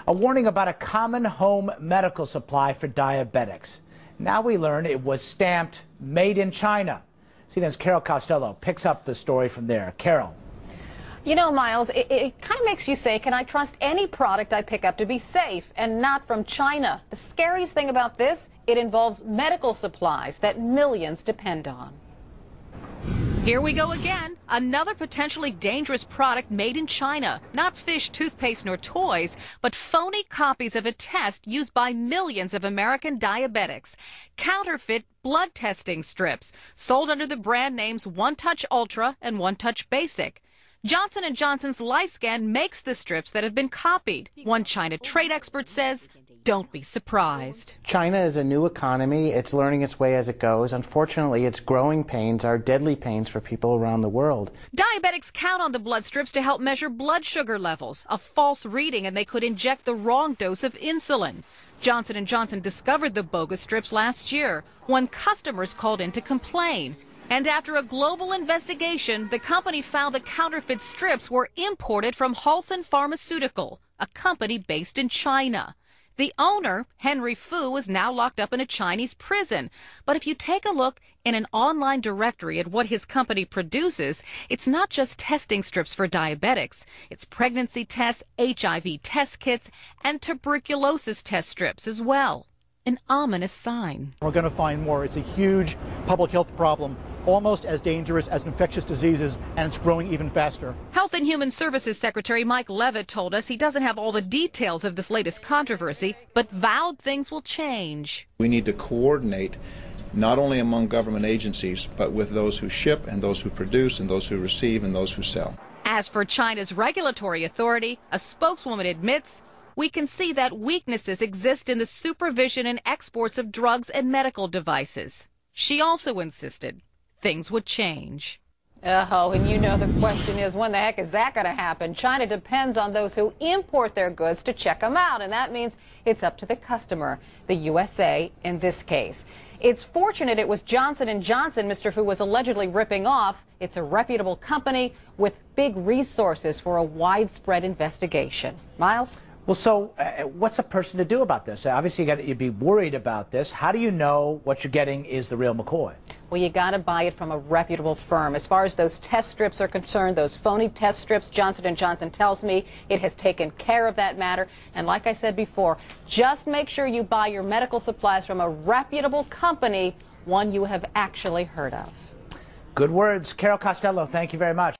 A warning about a common home medical supply for diabetics. Now we learn it was stamped made in China. CNN's Carol Costello picks up the story from there. Carol. You know, Miles, it kind of makes you say, can I trust any product I pick up to be safe and not from China? The scariest thing about this, it involves medical supplies that millions depend on. Here we go again. Another potentially dangerous product made in China. Not fish, toothpaste, nor toys, but phony copies of a test used by millions of American diabetics. Counterfeit blood testing strips, sold under the brand names One Touch Ultra and One Touch Basic. Johnson & Johnson's LifeScan makes the strips that have been copied. One China trade expert says, don't be surprised. China is a new economy. It's learning its way as it goes. Unfortunately, its growing pains are deadly pains for people around the world. Diabetics count on the blood strips to help measure blood sugar levels. A false reading and they could inject the wrong dose of insulin. Johnson & Johnson discovered the bogus strips last year when customers called in to complain. And after a global investigation, the company found the counterfeit strips were imported from Halson Pharmaceutical, a company based in China. The owner, Henry Fu, is now locked up in a Chinese prison. But if you take a look in an online directory at what his company produces, it's not just testing strips for diabetics. It's pregnancy tests, HIV test kits, and tuberculosis test strips as well. An ominous sign. We're going to find more. It's a huge public health problem, almost as dangerous as infectious diseases, and it's growing even faster. Health and Human Services Secretary Mike Leavitt told us he doesn't have all the details of this latest controversy, but vowed things will change. We need to coordinate not only among government agencies, but with those who ship and those who produce and those who receive and those who sell. As for China's regulatory authority, a spokeswoman admits we can see that weaknesses exist in the supervision and exports of drugs and medical devices. She also insisted things would change. Oh, and you know the question is, when the heck is that going to happen? China depends on those who import their goods to check them out, and that means it's up to the customer, the USA in this case. It's fortunate it was Johnson & Johnson Mr. Fu was allegedly ripping off. It's a reputable company with big resources for a widespread investigation. Miles? Well, so what's a person to do about this? Obviously, you'd be worried about this. How do you know what you're getting is the real McCoy? Well, you got to buy it from a reputable firm. As far as those test strips are concerned, those phony test strips, Johnson & Johnson tells me it has taken care of that matter. And like I said before, just make sure you buy your medical supplies from a reputable company, one you have actually heard of. Good words. Carol Costello, thank you very much.